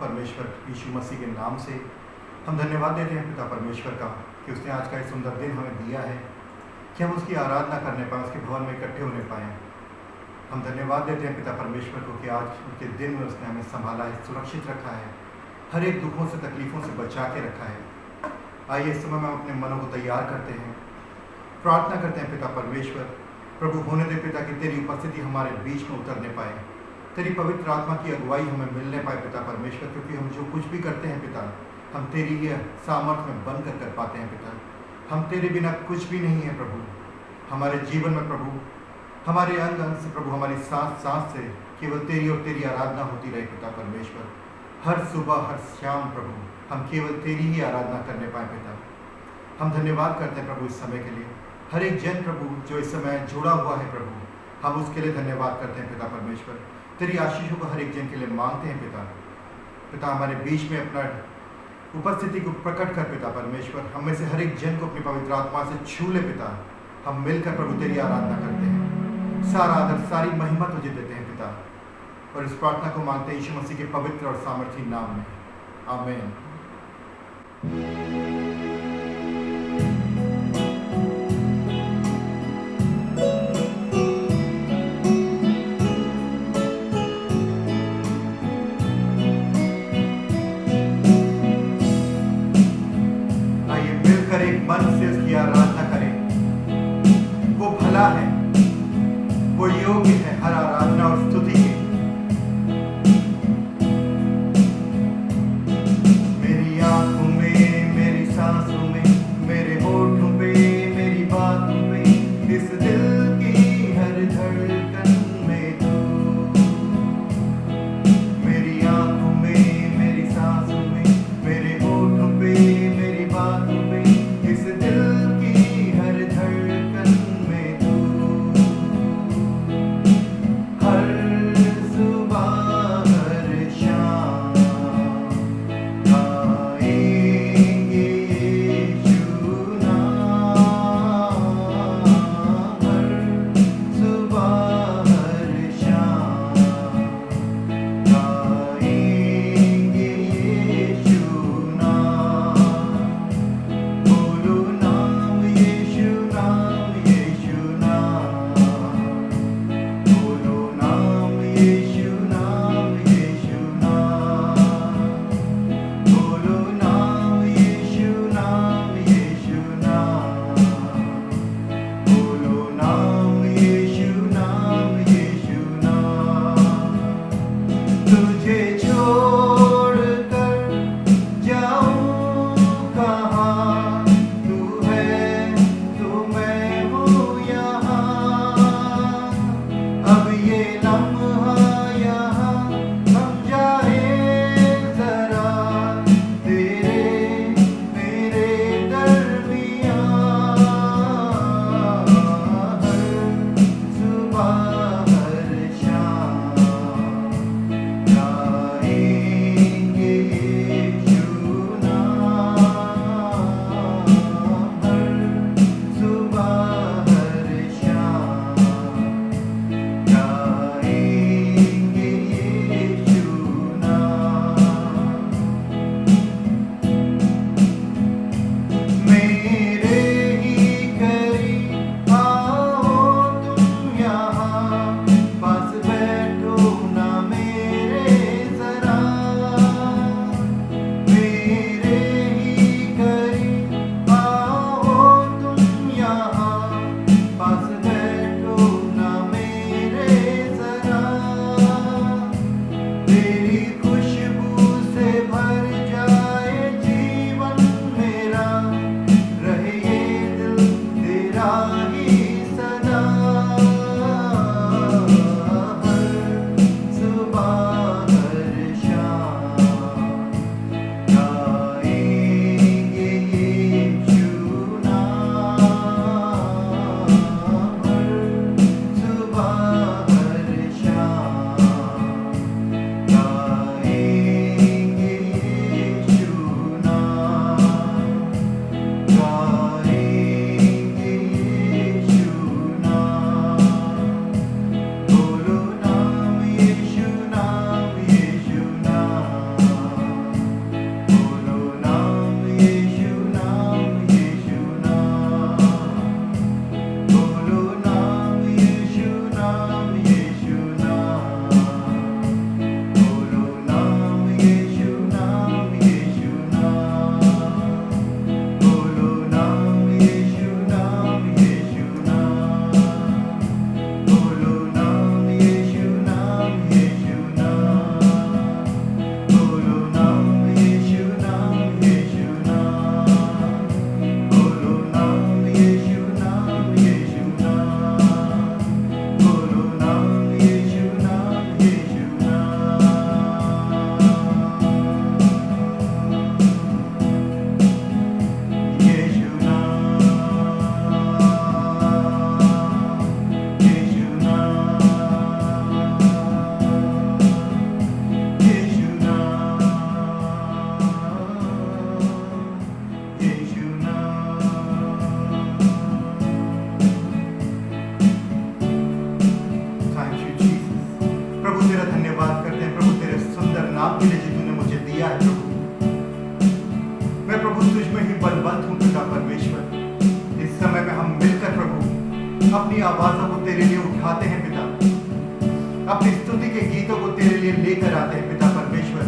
परमेश्वर यीशु मसीह के नाम से। हम धन्यवाद देते हैं पिता परमेश्वर का कि उसने आज का एक सुंदर दिन हमें दिया है कि हम उसकी आराधना करने पाएँ, उसके भवन में इकट्ठे होने पाएँ। हम धन्यवाद देते हैं पिता परमेश्वर को कि आज उसके दिन में उसने हमें संभाला है, सुरक्षित रखा है, हर एक दुखों से तकलीफ़ों से बचा के रखा है। आइए इस समय में अपने मनों को तैयार करते हैं, प्रार्थना करते हैं पिता परमेश्वर, प्रभु होने दे पिता कि तेरी उपस्थिति हमारे बीच में उतरने पाए, तेरी पवित्र आत्मा की अगुवाई हमें मिलने पाए पिता परमेश्वर, क्योंकि हम जो कुछ भी करते हैं पिता, हम तेरी ही सामर्थ्य में बनकर कर पाते हैं पिता। हम तेरे बिना कुछ भी नहीं है प्रभु। हमारे जीवन में प्रभु, हमारे अंग अंग से प्रभु, हमारी सांस सांस से केवल तेरी और तेरी आराधना होती रहे पिता परमेश्वर। हर सुबह हर शाम प्रभु हम केवल तेरी ही आराधना करने पाए पिता। हम धन्यवाद करते हैं प्रभु इस समय के लिए, हर एक जन प्रभु जो इस समय जुड़ा हुआ है प्रभु, हम उसके लिए धन्यवाद करते हैं पिता परमेश्वर। तेरी आशीषों को हर एक जन के लिए मांगते हैं पिता। पिता हमारे बीच में अपना उपस्थिति को प्रकट कर पिता परमेश्वर, हम में से हर एक जन को अपनी पवित्र आत्मा से छू ले पिता। हम मिलकर प्रभु तेरी आराधना करते हैं, सारा आदर सारी महिमा तुझे देते हैं पिता, और इस प्रार्थना को मांगते हैं यीशु मसीह के पवित्र और सामर्थी नाम में, आमीन। आइए मिलकर एक मन से उसकी आराधना करें। वो भला है, वो योग्य है हर आराधना और स्तुति के। मेरी आंखों में, मेरी सांसों में, मेरे होठों पे, मेरी बातों पे, इस दिल की हर धड़कन में तू। मेरी आंखों में, मेरी सांसों में, मेरे होठों पे, मेरी बातों पे, इस दिल की हर धड़कन में तू। हर सुबह हर शाम गाएंगे यीशु नाम। हर सुबह हर शाम गाएंगे यीशु नाम। बोलो नाम यीशु नाम, यीशु नाम। बोलो नाम यीशु नाम, यीशु नाम। बोलो नाम यीशु नाम, यीशु नाम। बोलो नाम यीशु नाम, यीशु नाम। तुझे छोड़कर जाऊं कहाँ, तू है तो मैं हूँ यहाँ। अब ये लम्हा यहाँ हम जाए जरा, तेरे मेरे दरमियाँ। हर सुबह हर शाम गाएंगे यीशु नाम। हर सुबह हर शाम गाएंगे यीशु नाम। मेरे ही करीब आओ तुम यहाँ, पास बैठो ना मेरे जरा। मेरे ही करीब आओ तुम यहाँ, पास बैठो ना मेरे जरा। तेरी खुशबू से भर जाए जीवन मेरा, रहे ये दिल तेरा ही सदा। हर सुबह हर शाम गाएंगे यीशु नाम। हर सुबह हर शाम तेरा धन्यवाद करते हैं प्रभु तेरे सुंदर नाम के लिए जो तूने मुझे दिया है प्रभु। मैं प्रभु तुझ में ही बलवंत हूँ पिता परमेश्वर। इस समय में हम मिलकर प्रभु अपनी आवाज़ों को तेरे लिए उठाते हैं पिता, अपनी स्तुति के गीतों को तेरे लिए लेकर आते हैं पिता परमेश्वर,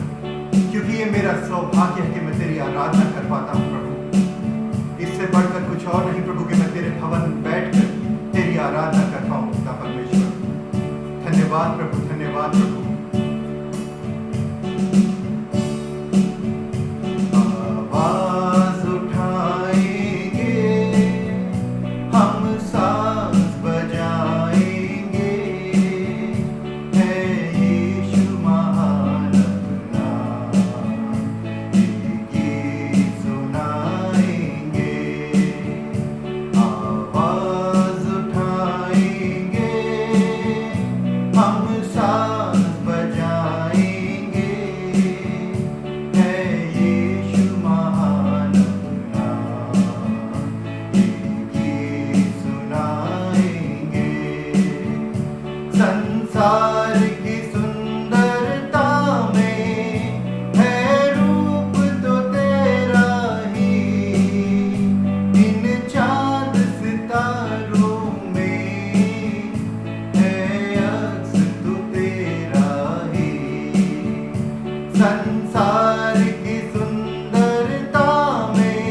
क्योंकि ये मेरा सौभाग्य है कि मैं तेरी आराधना कर पाता हूँ प्रभु। इससे बढ़कर कुछ और नहीं प्रभु कि मैं तेरे भवन में बैठकर तेरी आराधना कर पाऊँ पिता परमेश्वर। धन्यवाद प्रभु, धन्यवाद प्रभु। आवाज उठाएंगे हम, सांस बजाएंगे, है यीशु महान अपना, ये गीत सुनाएंगे। आवाज उठाएंगे हम, सांस बजाएंगे, है यीशु महान अपना, ये गीत सुनाएंगे। संसार की सुंदरता में है रूप तो तेरा ही, इन चांद सितारों में है अक्स तो तेरा ही। संसार की सुंदरता में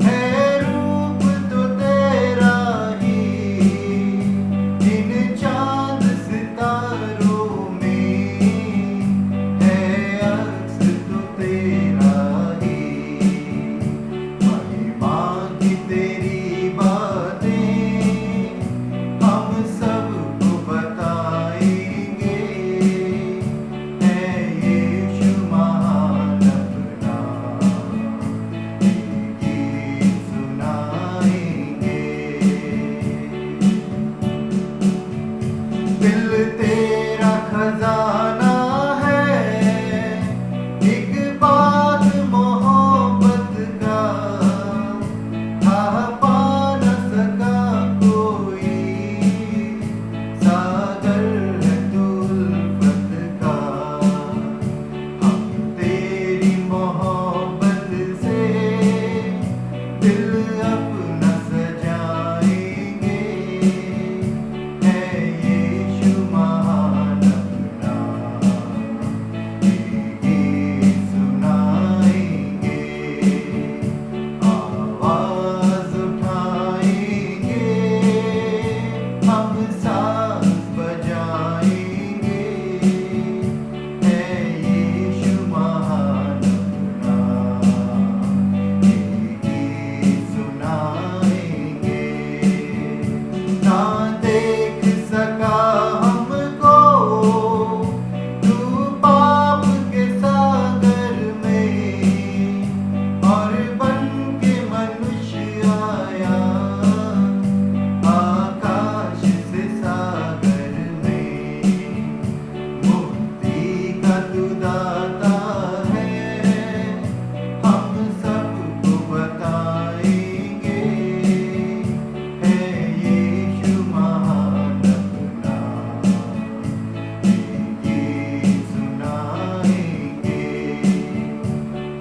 है रूप तो तेरा ही, इन चांद सितारों में है अक्स तो तेरा ही। महिमा की तेरी बातें हम सबको बताएंगे, है यीशु महान अपना, ये गीत सुनाएंगे। दिल तेरा खजाना है, एक बात मोहब्बत का, था पा न सका कोई, सागर है तू उल्फत का। हम तेरी मोहब्बत से दिल अपना सजाएंगे, है यीशु महान अपना, ये गीत सुनाएंगे। आवाज उठाएंगे हम, सांस बजाएंगे, है यीशु महान अपना, ये गीत सुनाएंगे। ना देख सका हमको तू पाप के सागर में, और बन के मनुष्य आया आकाश से सागर में। मुक्ति का तू दाता है, हम सबको बताएंगे, है यीशु महान अपना, ये गीत सुनाएंगे।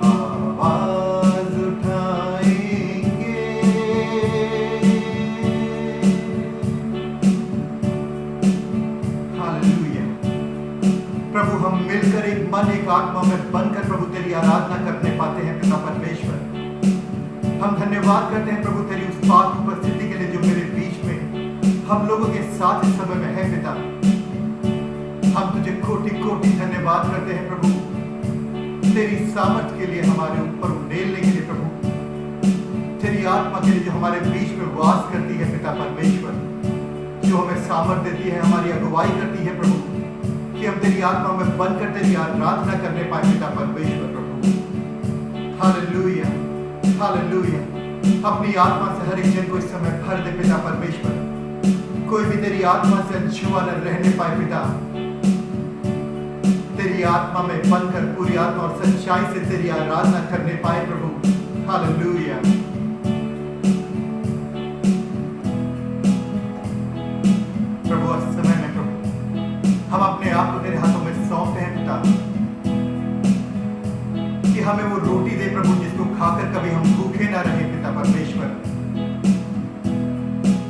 आवाज उठाएंगे। हालेलुया। प्रभु हम मिलकर एक मन एक आत्मा में बनकर प्रभु तेरी आराधना करने पाते हैं पिता परमेश्वर। हम धन्यवाद करते हैं प्रभु तेरी उस पाक उपस्थिति के लिए जो मेरे बीच में हम लोगों के साथ इस समय में है पिता। हम तुझे कोटि कोटि धन्यवाद करते हैं प्रभु, तेरी सामर्थ के लिए, हमारे ऊपर उंडेलने के लिए प्रभु, तेरी आत्मा के लिए जो हमारे बीच में वास करती है पिता परमेश्वर, जो हमें सामर्थ देती है, हमारी अगुवाई करती है प्रभु, कि हम तेरी आत्मा में बनकर तेरी आराधना करने पाए पिता परमेश्वर प्रभु। Hallelujah, hallelujah. अपनी आत्मा से हर एक जन को इस समय भर दे पिता परमेश्वर। कोई भी तेरी आत्मा से अनछुआ न रहने पाए पिता। तेरी आत्मा में बनकर पूरी आत्मा और सच्चाई से तेरी आराधना करने पाए प्रभु। हालेलुया। प्रभु इस समय में प्रभु हम अपने आप को तेरे हमें वो रोटी दे प्रभु जिसको खाकर कभी हम भूखे ना रहे पिता परमेश्वर।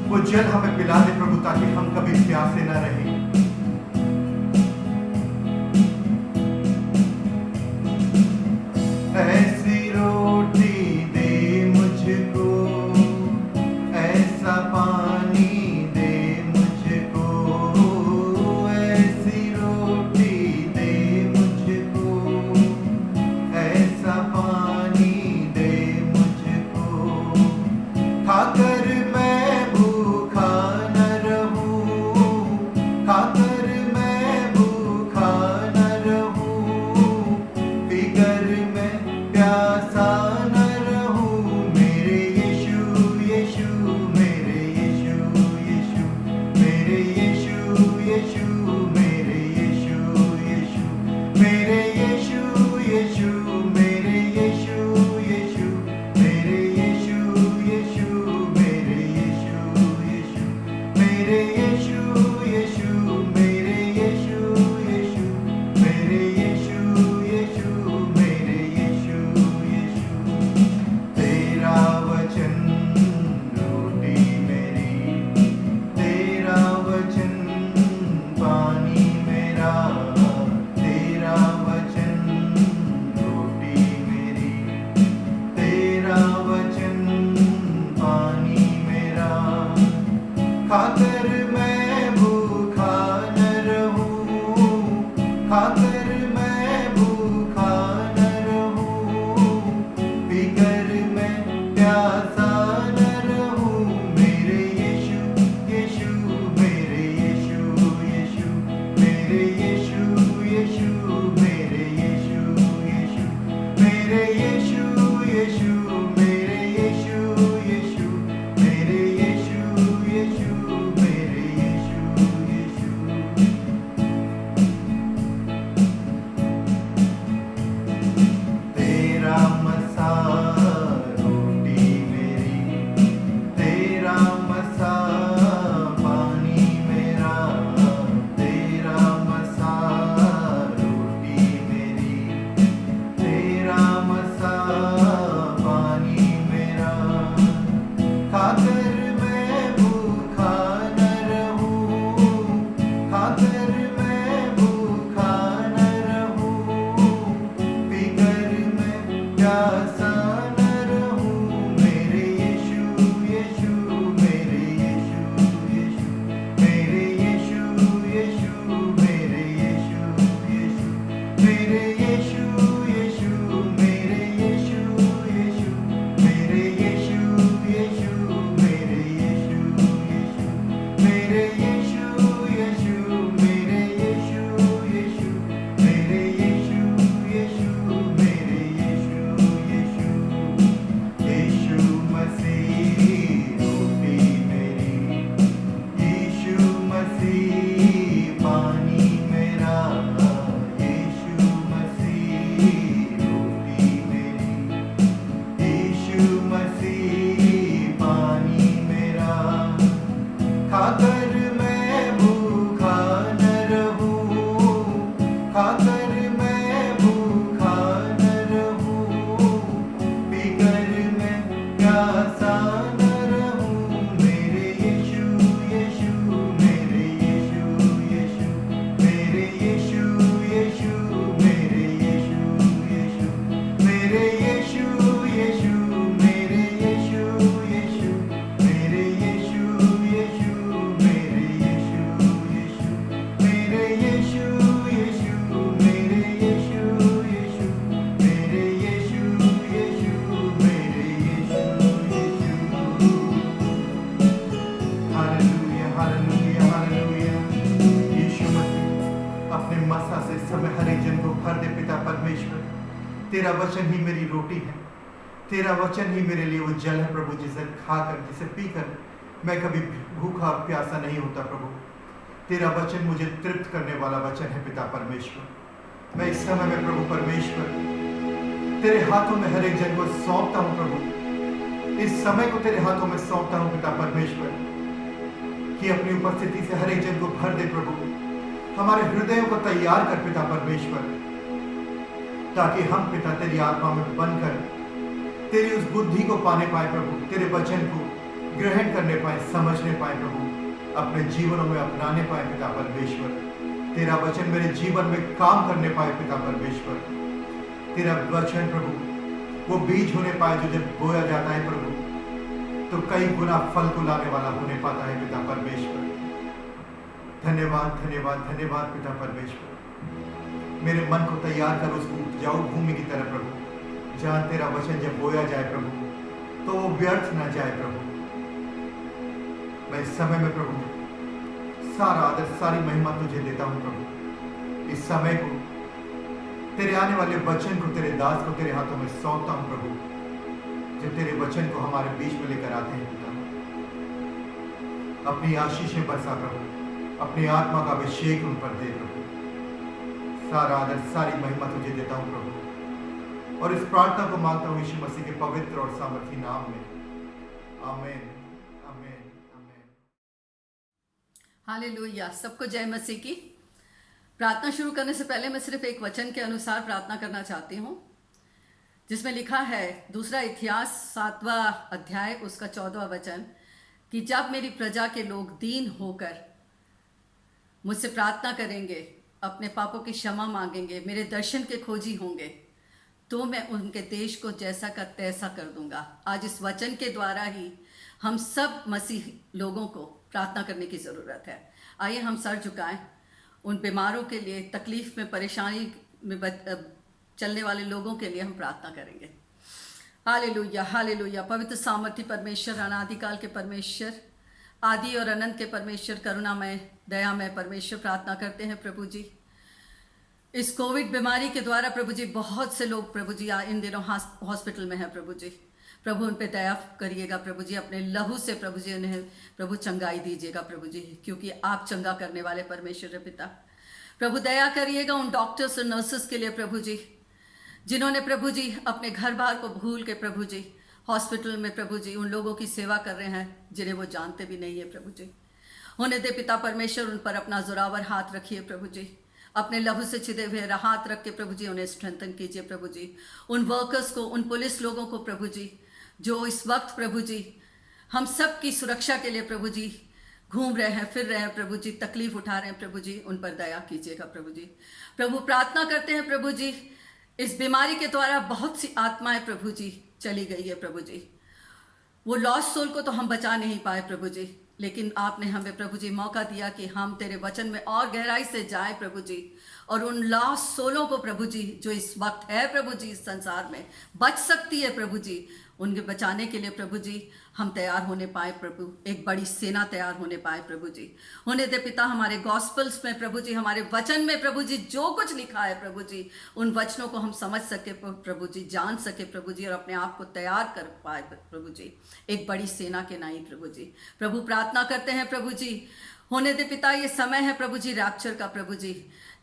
वो जल हमें पिला दे प्रभु ताकि हम कभी प्यासे ना रहे। ऐसी रोटी दे मुझको, ऐसा पानी दे मुझको, ऐसी रोटी दे मुझको, ऐसा पानी दे मुझको, खाकर मैं भूखा न रहूं, खाकर मैं भूखा न रहूं, पीकर मैं प्यासा न रहूं। मेरे यीशु यीशु, मेरे यीशु यीशु, मेरे यीशु यीशु, मेरे यीशु यीशु, मेरे यीशु यीशु, मेरे यीशु यीशु, मेरे यीशु यीशु, मेरे यीशु यीशु, मेरे यीशु यीशु, मेरे यीशु यीशु, मेरे यीशु यीशु, मेरे यीशु यीशु। तेरा वचन रोटी मेरी, तेरा वचन पानी मेरा, तेरा वचन रोटी मेरी, तेरा वचन पानी मेरा, खाकर मैं भूखा न रहूं, खाकर मैं भूखा न रहूं, पीकर मैं प्यासा न रहूं। मेरे यीशु यीशु, मेरे यीशु यीशु, मेरे यीशु यीशु, मेरे यीशु यीशु, मेरे यीशु यीशु, मेरे यीशु यीशु, मेरे यीशु यीशु, मेरे यीशु यीशु। तेरा मसा रोटी मेरी, तेरा मसा पानी मेरा, तेरा मसा रोटी मेरी, तेरा मसा पानी मेरा, खाकर मैं भूखा न रहूं, खाकर मैं भूखा न रहूं, पीकर मैं प्यासा न रहूं। मेरे यीशु यीशु, मेरे यीशु यीशु, मेरे यीशु यीशु, मेरे यीशु यीशु, मेरे यीशु यीशु, मेरे यीशु यीशु, मेरे यीशु यीशु, मेरे यीशु यीशु, मेरे यीशु यीशु, मेरे यीशु यीशु, मेरे यीशु यीशु, मेरे यीशु यीशु। यीशु मसीह रोटी मेरी, यीशु मसीह पानी मेरा, यीशु मसीह रोटी मेरी, यीशु मसीह पानी मेरा, खाकर मैं भूखा न रहूं, खाकर मैं भूखा न रहूं, पीकर मैं प्यासा न रहूं। मेरे यीशु यीशु, मेरे यीशु यीशु, मेरे यीशु यीशु, मेरे यीशु यीशु, मेरे यीशु यीशु, मेरे यीशु यीशु, मेरे यीशु यीशु, मेरे यीशु यीशु, मेरे यीशु यीशु, मेरे यीशु यीशु, मेरे यीशु यीशु, मेरे Yeshu Yeshu. Hallelujah hallelujah hallelujah. Yeshu Masih अपने मसा से समय हर एक जन को भर दे पिता परमेश्वर। तेरा वचन ही मेरी रोटी है, तेरा वचन ही मेरे लिए वो जल है प्रभु, जिसे खाकर जिसे पीकर मैं कभी भूखा और प्यासा नहीं होता प्रभु। तेरा वचन मुझे तृप्त करने वाला वचन है पिता परमेश्वर। मैं इस समय में प्रभु परमेश्वर तेरे हाथों में हर एक जन को सौंपता हूँ प्रभु। इस समय को तेरे हाथों में सौंपता हूँ पिता परमेश्वर, कि अपनी उपस्थिति से हर एक जन को भर दे प्रभु। हमारे हृदयों को तैयार कर पिता परमेश्वर, ताकि हम पिता तेरी आत्मा में बनकर तेरी उस बुद्धि को पाने पाए प्रभु, तेरे वचन को ग्रहण करने पाए, समझने पाए प्रभु, अपने जीवनों में अपनाने पाए पिता परमेश्वर। तेरा वचन मेरे जीवन में काम करने पाए पिता परमेश्वर। तेरा वचन प्रभु वो बीज होने पाए जो जब बोया जाता है प्रभु तो कई गुना फल को लाने वाला होने पाता है पिता परमेश्वर। धन्यवाद धन्यवाद धन्यवाद पिता परमेश्वर। मेरे मन को तैयार कर उस उपजाऊ भूमि की तरह प्रभु, जहाँ तेरा वचन जब बोया जाए प्रभु तो वो व्यर्थ ना जाए प्रभु। मैं इस समय में प्रभु सारा आदर सारी महिमा तुझे देता हूँ प्रभु। इस समय को तेरे आने वाले वचन को, तेरे दास को तेरे हाथों में सौंपता हूँ प्रभु, जो तेरे वचन को हमारे बीच में लेकर आते हैं पिता। अपनी आशीषें बरसा प्रभु, अपनी आत्मा का अभिषेक उन पर दे प्रभु। सारा आदर सारी महिमा तुझे देता हूँ प्रभु, और इस प्रार्थना को मांगता हूँ यीशु मसीह के पवित्र और सामर्थी नाम में। आमीन आमीन आमीन। हालेलुया। सबको जय मसीह की। प्रार्थना शुरू करने से पहले मैं सिर्फ एक वचन के अनुसार प्रार्थना करना चाहती हूँ, जिसमें लिखा है दूसरा इतिहास 7वां अध्याय उसका 14वां वचन, कि जब मेरी प्रजा के लोग दीन होकर मुझसे प्रार्थना करेंगे, अपने पापों की क्षमा मांगेंगे, मेरे दर्शन के खोजी होंगे, तो मैं उनके देश को जैसा का तैसा कर दूंगा। आज इस वचन के द्वारा ही हम सब मसीह लोगों को प्रार्थना करने की ज़रूरत है। आइए हम सर झुकाएं। उन बीमारों के लिए, तकलीफ में, परेशानी में चलने वाले लोगों के लिए हम प्रार्थना करेंगे। Hallelujah hallelujah. पवित्र सामर्थी परमेश्वर, अनादिकाल के परमेश्वर, आदि और अनंत के परमेश्वर, करुणामय दयामय परमेश्वर, प्रार्थना करते हैं प्रभु जी। इस कोविड बीमारी के द्वारा प्रभु जी बहुत से लोग प्रभु जी इन दिनों हॉस्पिटल में हैं प्रभु जी। प्रभु उन पे दया करिएगा प्रभु जी, अपने लहू से प्रभु जी उन्हें प्रभु चंगाई दीजिएगा प्रभु जी, क्योंकि आप चंगा करने वाले परमेश्वर है पिता। प्रभु दया करिएगा उन डॉक्टर्स और नर्सेस के लिए प्रभु जी, जिन्होंने प्रभु जी अपने घर बार को भूल के प्रभु जी हॉस्पिटल में प्रभु जी उन लोगों की सेवा कर रहे हैं जिन्हें वो जानते भी नहीं है प्रभु जी। होने दे पिता परमेश्वर, उन पर अपना जोरावर हाथ रखिए प्रभु जी, अपने लहू से छिदे हुए हाथ रख के प्रभु जी उन्हें स्ट्रेंथन कीजिए प्रभु जी। उन वर्कर्स को, उन पुलिस लोगों को प्रभु जी, जो इस वक्त प्रभु जी हम सब की सुरक्षा के लिए प्रभु जी घूम रहे हैं, फिर रहे हैं प्रभु जी, तकलीफ उठा रहे हैं प्रभु जी, उन पर दया कीजिएगा प्रभु जी। प्रभु प्रार्थना करते हैं प्रभु जी, इस बीमारी के द्वारा बहुत सी आत्माएं प्रभु जी चली गई है प्रभु जी। वो लॉस्ट सोल को तो हम बचा नहीं पाए प्रभु जी, लेकिन आपने हमें प्रभु जी मौका दिया कि हम तेरे वचन में और गहराई से जाए प्रभु जी, और उन लॉस्ट सोलों को प्रभु जी जो इस वक्त है प्रभु जी इस संसार में बच सकती है प्रभु जी, उनके बचाने के लिए प्रभु जी हम तैयार होने पाए प्रभु, एक बड़ी सेना तैयार होने पाए प्रभु जी। होने दे पिता हमारे गॉस्पल्स में प्रभु जी, हमारे वचन में प्रभु जी जो कुछ लिखा है प्रभु जी, उन वचनों को हम समझ सके प्रभु जी, जान सके प्रभु जी, और अपने आप को तैयार कर पाए प्रभु जी एक बड़ी सेना के नाई प्रभु जी। प्रभु प्रार्थना करते हैं प्रभु जी, होने दे पिता ये समय है प्रभु जी रैप्चर का प्रभु जी।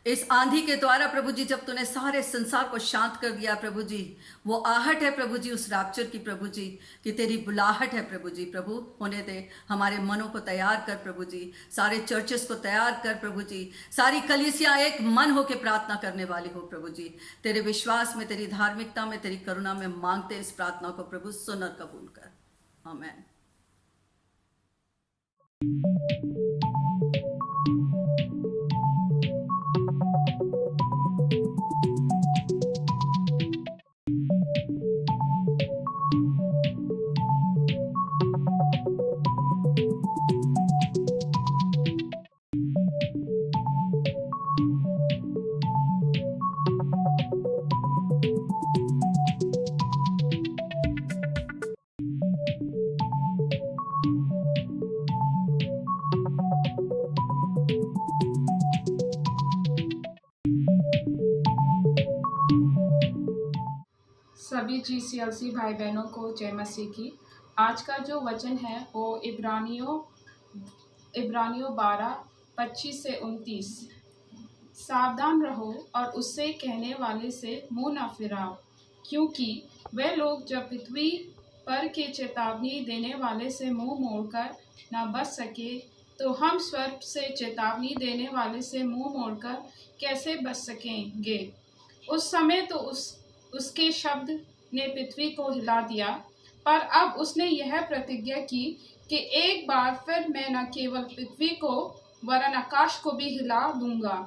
इस आंधी के द्वारा प्रभु जी जब तूने सारे संसार को शांत कर दिया प्रभु जी, वो आहट है प्रभु जी उस रैप्चर की प्रभु जी, कि तेरी बुलाहट है प्रभु जी। प्रभु होने दे हमारे मनों को तैयार कर प्रभु जी, सारे चर्चेस को तैयार कर प्रभु जी, सारी कलीसिया एक मन होकर प्रार्थना करने वाली हो प्रभु जी। तेरे विश्वास में, तेरी धार्मिकता में, तेरी करुणा में मांगते इस प्रार्थना को प्रभु, सुन और कबूल कर। आमीन। सभी GCLC भाई बहनों को जय मसीह की। आज का जो वचन है वो इब्रानियों 12:25 से 29। सावधान रहो और उससे कहने वाले से मुंह न फिराओ, क्योंकि वे लोग जब पृथ्वी पर के चेतावनी देने वाले से मुंह मोड़कर न बच सके, तो हम स्वर्ग से चेतावनी देने वाले से मुंह मोड़कर कैसे बच सकेंगे। उस समय तो उसके शब्द ने पृथ्वी को हिला दिया, पर अब उसने यह प्रतिज्ञा की कि एक बार फिर मैं न केवल पृथ्वी को वरन आकाश को भी हिला दूंगा।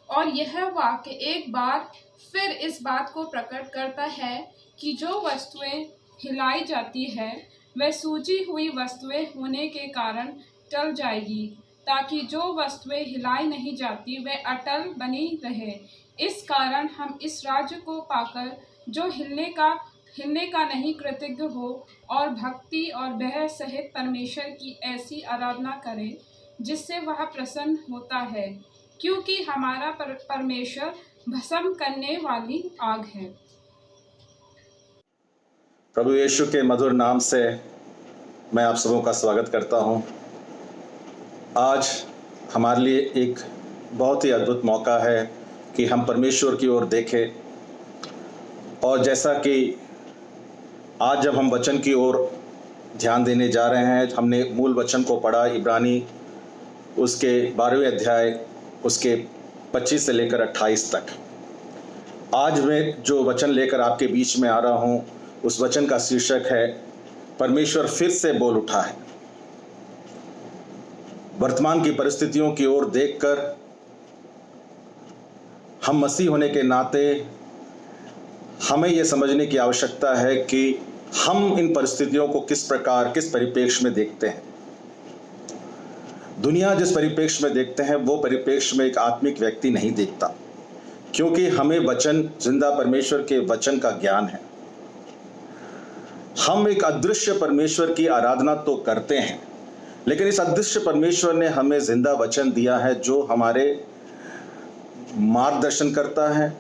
और यह वाक्य एक बार फिर इस बात को प्रकट करता है कि जो वस्तुएं हिलाई जाती है वह सूजी हुई वस्तुएं होने के कारण टल जाएगी, ताकि जो वस्तुएं हिलाई नहीं जाती वह अटल बनी रहे। इस कारण हम इस राज्य को पाकर जो हिलने का नहीं कृतज्ञ हो और भक्ति और भय सहित परमेश्वर की ऐसी आराधना करें जिससे वह प्रसन्न होता है, क्योंकि हमारा परमेश्वर भस्म करने वाली आग है। प्रभु यीशु के मधुर नाम से मैं आप सबों का स्वागत करता हूं। आज हमारे लिए एक बहुत ही अद्भुत मौका है कि हम परमेश्वर की ओर देखें, और जैसा कि आज जब हम वचन की ओर ध्यान देने जा रहे हैं, हमने मूल वचन को पढ़ा, इब्रानी उसके 12वें अध्याय उसके 25 से लेकर 28 तक। आज मैं जो वचन लेकर आपके बीच में आ रहा हूं, उस वचन का शीर्षक है परमेश्वर फिर से बोल उठा है। वर्तमान की परिस्थितियों की ओर देखकर हम मसीह होने के नाते हमें यह समझने की आवश्यकता है कि हम इन परिस्थितियों को किस परिप्रेक्ष्य में देखते हैं। दुनिया जिस परिप्रेक्ष्य में देखते हैं वो परिप्रेक्ष्य में एक आत्मिक व्यक्ति नहीं देखता, क्योंकि हमें वचन, जिंदा परमेश्वर के वचन का ज्ञान है। हम एक अदृश्य परमेश्वर की आराधना तो करते हैं, लेकिन इस अदृश्य परमेश्वर ने हमें जिंदा वचन दिया है जो हमारे मार्गदर्शन करता है,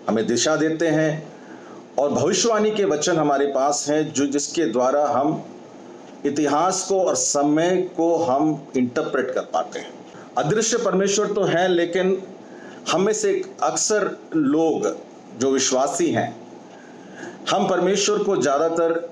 हमें दिशा देते हैं, और भविष्यवाणी के वचन हमारे पास हैं जो जिसके द्वारा हम इतिहास को और समय को हम इंटरप्रेट कर पाते हैं। अदृश्य परमेश्वर तो है, लेकिन हमें से अक्सर लोग जो विश्वासी हैं, हम परमेश्वर को ज़्यादातर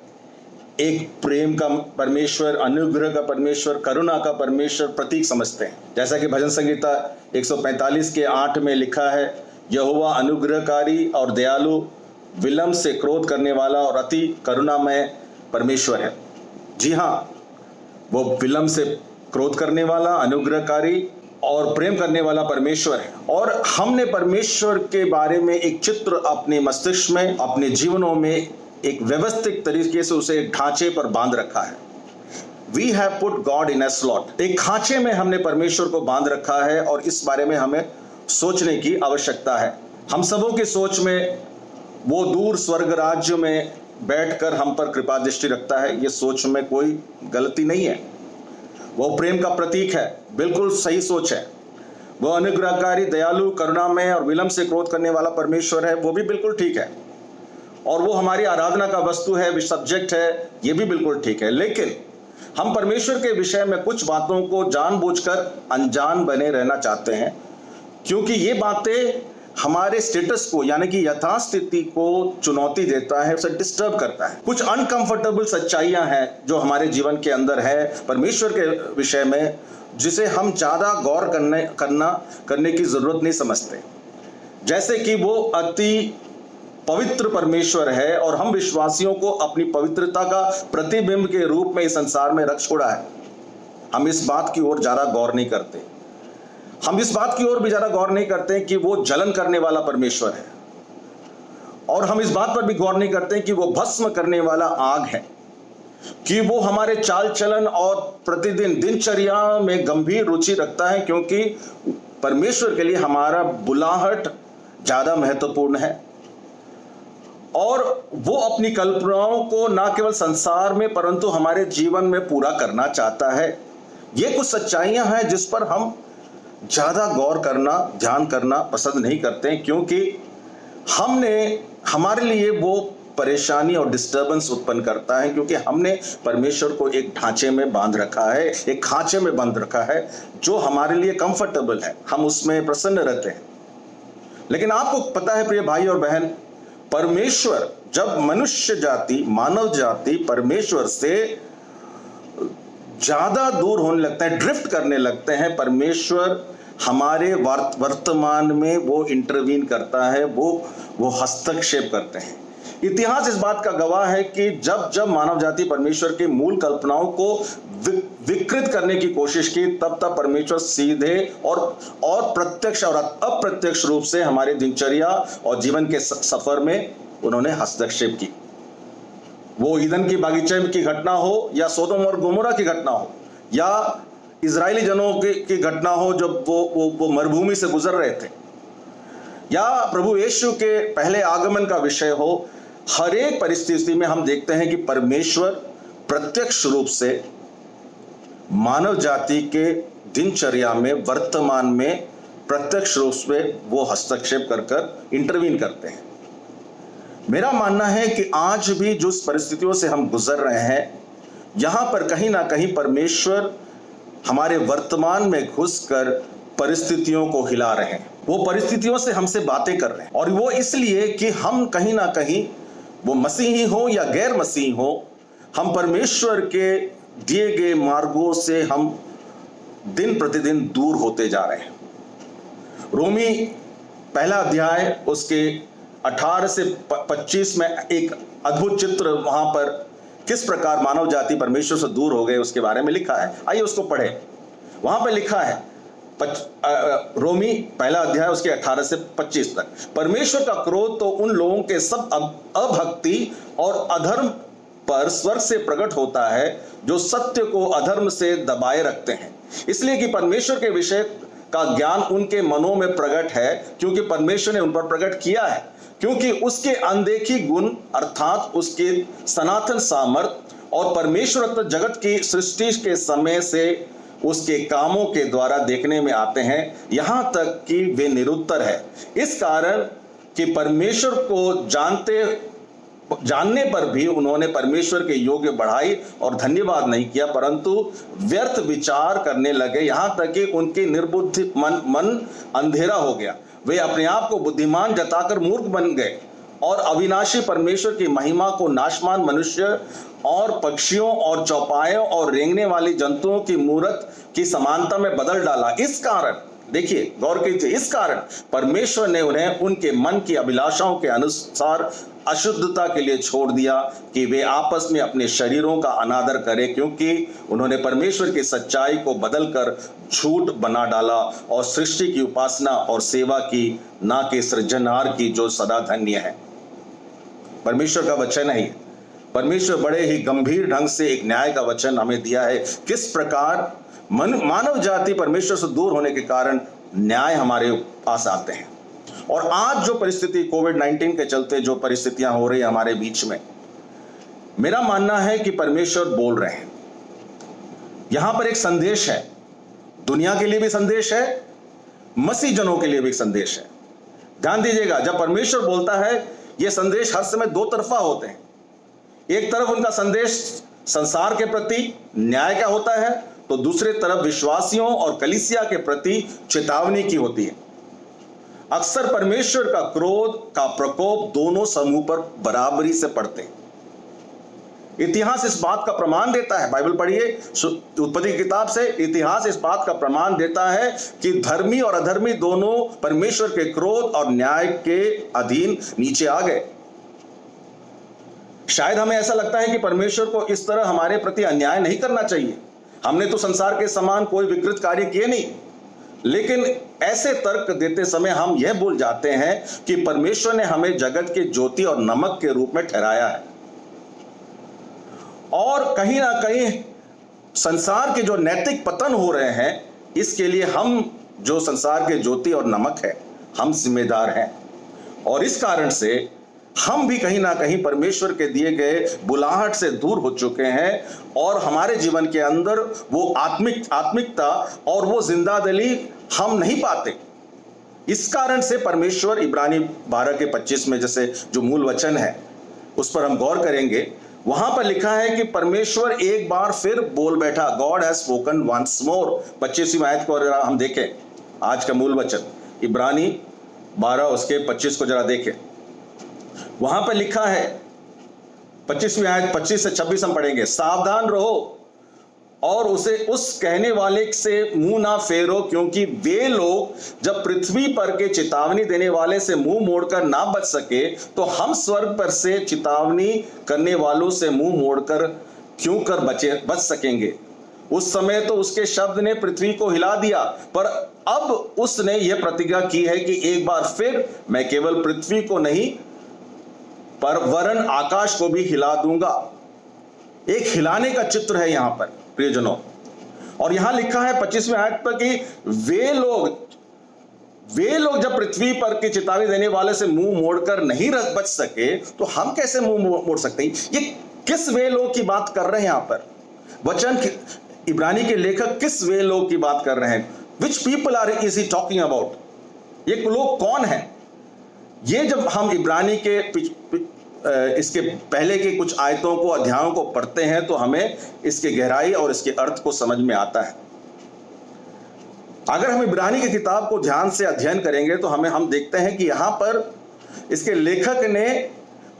एक प्रेम का परमेश्वर, अनुग्रह का परमेश्वर, करुणा का परमेश्वर प्रतीक समझते हैं। जैसा कि भजन संहिता 145 के 8 में लिखा है, यहोवा अनुग्रहकारी और दयालु, विलंब से क्रोध करने वाला और अति करुणामय परमेश्वर है। जी हाँ, वो विलंब से क्रोध करने वाला, अनुग्रहकारी और प्रेम करने वाला परमेश्वर है। और हमने परमेश्वर के बारे में एक चित्र अपने मस्तिष्क में, अपने जीवनों में एक व्यवस्थित तरीके से उसे एक ढांचे पर बांध रखा है। We have put God in a slot। एक खांचे में हमने परमेश्वर को बांध रखा है, और इस बारे में हमें सोचने की आवश्यकता है। हम सबों की सोच में वो दूर स्वर्ग राज्य में बैठकर हम पर कृपा दृष्टि रखता है। ये सोच में कोई गलती नहीं है। वो प्रेम का प्रतीक है, बिल्कुल सही सोच है। वो अनुग्रहकारी, दयालु, करुणामय और विलंब से क्रोध करने वाला परमेश्वर है, वो भी बिल्कुल ठीक है। और वो हमारी आराधना का वस्तु है, सब्जेक्ट है, ये भी बिल्कुल ठीक है। लेकिन हम परमेश्वर के विषय में कुछ बातों को जानबूझकर अनजान बने रहना चाहते हैं, क्योंकि ये बातें हमारे स्टेटस को, यानी कि यथास्थिति को चुनौती देता है, उसे डिस्टर्ब करता है। कुछ अनकंफर्टेबल सच्चाइयां हैं जो हमारे जीवन के अंदर है परमेश्वर के विषय में, जिसे हम ज़्यादा गौर करने की ज़रूरत नहीं समझते। जैसे कि वो अति पवित्र परमेश्वर है, और हम विश्वासियों को अपनी पवित्रता का प्रतिबिंब के रूप में इस संसार में रख छोड़ा है। हम इस बात की ओर ज़्यादा गौर नहीं करते। हम इस बात की ओर भी ज़्यादा गौर नहीं करते कि वो जलन करने वाला परमेश्वर है, और हम इस बात पर भी गौर नहीं करते कि वो भस्म करने वाला आग है, कि वो हमारे चाल चलन और प्रतिदिन दिनचर्या में गंभीर रुचि रखता है, क्योंकि परमेश्वर के लिए हमारा बुलाहट ज़्यादा महत्वपूर्ण है। और वो अपनी कल्पनाओं को न केवल संसार में परंतु हमारे जीवन में पूरा करना चाहता है। ये कुछ सच्चाइयां हैं जिस पर हम ज़्यादा गौर करना, ध्यान करना पसंद नहीं करते, क्योंकि हमारे लिए वो परेशानी और डिस्टर्बेंस उत्पन्न करता है, क्योंकि हमने परमेश्वर को एक ढांचे में बांध रखा है, एक खांचे में बंद रखा है जो हमारे लिए कंफर्टेबल है, हम उसमें प्रसन्न रहते हैं। लेकिन आपको पता है प्रिय भाई और बहन, परमेश्वर जब मनुष्य जाति, मानव जाति परमेश्वर से ज्यादा दूर होने लगता है, ड्रिफ्ट करने लगते हैं, परमेश्वर हमारे वर्तमान में वो इंटरवीन करता है, वो हस्तक्षेप करते हैं। इतिहास इस बात का गवाह है कि जब जब मानव जाति परमेश्वर की मूल कल्पनाओं को विकृत करने की कोशिश की, तब तब परमेश्वर सीधे और प्रत्यक्ष और अप्रत्यक्ष रूप से हमारे दिनचर्या और जीवन के सफर में उन्होंने हस्तक्षेप की। वो ईदन की बागीचे की घटना हो, या सोदोम और गोमोरा की घटना हो, या इजरायली जनों की घटना हो जब वो मरुभूमि से गुजर रहे थे, या प्रभु यीशु के पहले आगमन का विषय हो, हर एक परिस्थिति में हम देखते हैं कि परमेश्वर प्रत्यक्ष रूप से मानव जाति के दिनचर्या में, वर्तमान में प्रत्यक्ष रूप से वो हस्तक्षेप कर इंटरवीन करते हैं। मेरा मानना है कि आज भी जिस परिस्थितियों से हम गुजर रहे हैं, यहां पर कहीं ना कहीं परमेश्वर हमारे वर्तमान में घुसकर परिस्थितियों को हिला रहे हैं। वो परिस्थितियों से हमसे बातें कर रहे हैं, और वो इसलिए कि हम कहीं ना कहीं, वो मसीही हो या गैर मसीही हो, हम परमेश्वर के दिए गए मार्गों से हम दिन प्रतिदिन दूर होते जा रहे हैं। रोमी पहला अध्याय उसके 18 से 25 में एक अद्भुत चित्र वहां पर किस प्रकार मानव जाति परमेश्वर से दूर हो गए उसके बारे में लिखा है। आइए उसको पढ़े। वहां पर लिखा है रोमी पहला अध्याय उसके 18 से 25 तक, परमेश्वर का क्रोध तो उन लोगों के सब अभक्ति और अधर्म पर स्वर्ग से प्रकट होता है जो सत्य को अधर्म से दबाए रखते हैं, इसलिए कि परमेश्वर के विषय का ज्ञान उनके मनों में प्रकट है, क्योंकि परमेश्वर ने उन पर प्रकट किया है। क्योंकि उसके अनदेखी गुण अर्थात उसके सनातन सामर्थ और परमेश्वरत्व जगत की सृष्टि के समय से उसके कामों के द्वारा देखने में आते हैं, यहां तक कि वे निरुत्तर है। इस कारण कि परमेश्वर को जानने पर भी उन्होंने परमेश्वर के योग्य बढ़ाई और धन्यवाद नहीं किया, परंतु व्यर्थ विचार करने लगे, यहां तक कि उनकी निर्बुद्धि मन अंधेरा हो गया। वे अपने आप को बुद्धिमान जताकर मूर्ख बन गए और अविनाशी परमेश्वर की महिमा को नाशमान मनुष्य और पक्षियों और चौपायों और रेंगने वाली जंतुओं की मूर्त की समानता में बदल डाला। इस कारण, देखिए गौर कीजिए, इस कारण परमेश्वर ने उन्हें उनके मन की अभिलाषाओं के अनुसार अशुद्धता के लिए छोड़ दिया कि वे आपस में अपने शरीरों का अनादर करें, क्योंकि उन्होंने परमेश्वर की सच्चाई को बदलकर झूठ बना डाला और सृष्टि की उपासना और सेवा की, ना कि सृजनहार की जो सदा धन्य है। परमेश्वर का वचन है। परमेश्वर बड़े ही गंभीर ढंग से एक न्याय का वचन हमें दिया है, किस प्रकार मानव जाति परमेश्वर से दूर होने के कारण न्याय हमारे पास आते हैं। और आज जो परिस्थिति कोविड-19 के चलते जो परिस्थितियां हो रही है हमारे बीच में, मेरा मानना है कि परमेश्वर बोल रहे हैं। यहां पर एक संदेश है, दुनिया के लिए भी संदेश है, मसीह जनों के लिए भी संदेश है। ध्यान दीजिएगा, जब परमेश्वर बोलता है, यह संदेश हर समय दो तरफा होते हैं। एक तरफ उनका संदेश संसार के प्रति न्याय का होता है, तो दूसरे तरफ विश्वासियों और कलीसिया के प्रति चेतावनी की होती है। अक्सर परमेश्वर का क्रोध का प्रकोप दोनों समूह पर बराबरी से पड़ते हैं। इतिहास इस बात का प्रमाण देता है, बाइबल पढ़िए उत्पत्ति की किताब से, इतिहास इस बात का प्रमाण देता है कि धर्मी और अधर्मी दोनों परमेश्वर के क्रोध और न्याय के अधीन नीचे आ गए। शायद हमें ऐसा लगता है कि परमेश्वर को इस तरह हमारे प्रति अन्याय नहीं करना चाहिए, हमने तो संसार के समान कोई विकृत कार्य किए नहीं। लेकिन ऐसे तर्क देते समय हम यह भूल जाते हैं कि परमेश्वर ने हमें जगत के ज्योति और नमक के रूप में ठहराया है, और कहीं ना कहीं संसार के जो नैतिक पतन हो रहे हैं, इसके लिए हम जो संसार के ज्योति और नमक है, हम जिम्मेदार हैं। और इस कारण से हम भी कहीं ना कहीं परमेश्वर के दिए गए बुलाहट से दूर हो चुके हैं, और हमारे जीवन के अंदर वो आत्मिकता और वो जिंदादिली हम नहीं पाते। इस कारण से परमेश्वर इब्रानी 12 के 25 में जैसे जो मूल वचन है उस पर हम गौर करेंगे, वहां पर लिखा है कि परमेश्वर एक बार फिर बोल बैठा, God has spoken once more. 25वीं आयत को अगर हम देखें, आज का मूल वचन इब्रानी 12 उसके 25 को जरा देखें। वहां पर लिखा है 25वीं आयत 25 से 26 हम पढ़ेंगे, सावधान रहो और उसे उस कहने वाले से मुंह ना फेरो, क्योंकि वे लोग जब पृथ्वी पर के चेतावनी देने वाले से मुंह मोड़कर ना बच सके, तो हम स्वर्ग पर से चेतावनी करने वालों से मुंह मोड़कर क्यों कर बच सकेंगे। उस समय तो उसके शब्द ने पृथ्वी को हिला दिया, पर अब उसने यह प्रतिज्ञा की है कि एक बार फिर मैं केवल पृथ्वी को नहीं पर वरन आकाश को भी हिला दूंगा। एक हिलाने का चित्र है यहां पर प्रियजनों। और यहां लिखा है 25वें आयत पर कि वे लोग जब पृथ्वी पर की चेतावनी देने वाले से मुंह मोड़कर नहीं बच सके, तो हम कैसे मुंह मोड़ सकते हैं। ये किस वे लोग की बात कर रहे हैं यहां पर वचन इब्रानी के लेखक किस वे लोग की बात कर रहे हैं। Which people are is he talking about, ये लोग कौन है। ये जब हम इब्रानी के इसके पहले के कुछ आयतों को अध्यायों को पढ़ते हैं तो हमें इसके गहराई और इसके अर्थ को समझ में आता है। अगर हम इब्रानी की किताब को ध्यान से अध्ययन करेंगे तो हम देखते हैं कि यहां पर इसके लेखक ने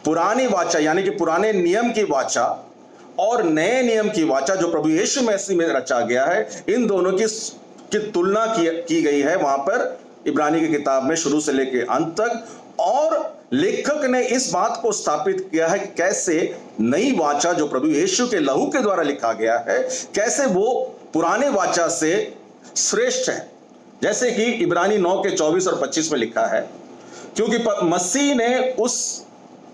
पुरानी वाचा यानी कि पुराने नियम की वाचा और नए नियम की वाचा जो प्रभु यीशु मसीह में रचा गया है, इन दोनों की तुलना की गई है वहां पर इब्रानी की किताब में शुरू से लेकर अंत तक। और लेखक ने इस बात को स्थापित किया है कि कैसे नई वाचा जो प्रभु यीशु के लहू के द्वारा लिखा गया है, कैसे वो पुराने वाचा से श्रेष्ठ है। जैसे कि इब्रानी 9 के 24 और 25 में लिखा है, क्योंकि मसीह ने उस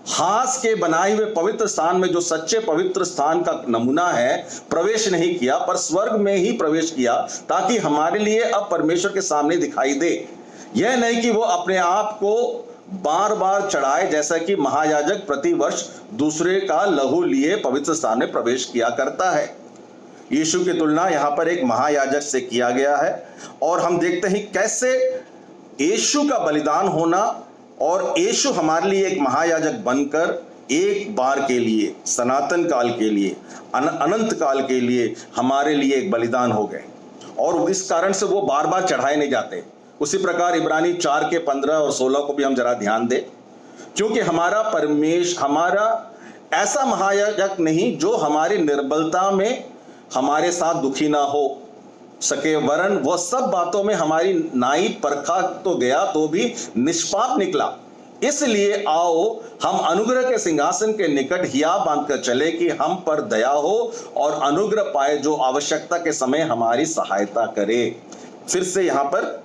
हाथ के बनाए हुए पवित्र स्थान में जो सच्चे पवित्र स्थान का नमूना है प्रवेश नहीं किया, पर स्वर्ग में ही प्रवेश किया, ताकि हमारे लिए अब परमेश्वर के सामने दिखाई दे। यह नहीं कि वो अपने आप को बार बार चढ़ाए, जैसा कि महायाजक प्रतिवर्ष दूसरे का लहू लिए पवित्र स्थान में प्रवेश किया करता है। यीशु की तुलना यहां पर एक महायाजक से किया गया है। और हम देखते हैं कैसे यीशु का बलिदान होना और यीशु हमारे लिए एक महायाजक बनकर एक बार के लिए, सनातन काल के लिए, अनंत काल के लिए हमारे लिए एक बलिदान हो गए, और इस कारण से वो बार बार चढ़ाए नहीं जाते। उसी प्रकार इब्रानी 4 के 15 और 16 को भी हम जरा ध्यान दें, क्योंकि हमारा ऐसा महायाजक नहीं जो हमारी निर्बलता में हमारे साथ दुखी ना हो सके, वरन वह सब बातों में हमारी नाई परखा तो गया तो भी निष्पाप निकला। इसलिए आओ हम अनुग्रह के सिंहासन के निकट हिया बांधकर चले कि हम पर दया हो और अनुग्रह पाए, जो आवश्यकता के समय हमारी सहायता करे। फिर से यहां पर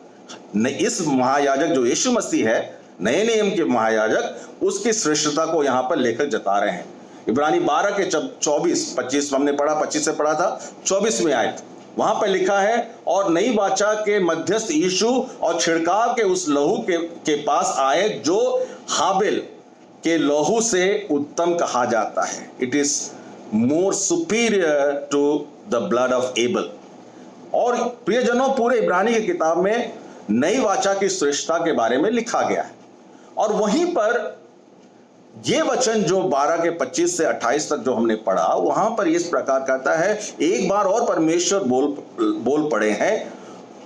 इस महायाजक जो यीशु मसीह है, नए नियम के महायाजक, उसकी श्रेष्ठता को यहां पर लेखक जता रहे हैं। इब्रानी 12 के 24-25 हमने पढ़ा, 25 से पढ़ा था, 24 में आयत वहां पर लिखा है, और नई वाचा के मध्यस्थ यीशु और छिड़काव के उस लहू के पास आए जो हाबिल के लहू से उत्तम कहा जाता है। It is more superior to the blood of able. और प्रियजनों, पूरे इब्रानी की किताब में नई वाचा की श्रेष्ठता के बारे में लिखा गया है। और वहीं पर ये वचन जो 12 के 25 से 28 तक जो हमने पढ़ा, वहां पर इस प्रकार कहता है, एक बार और परमेश्वर बोल पड़े हैं,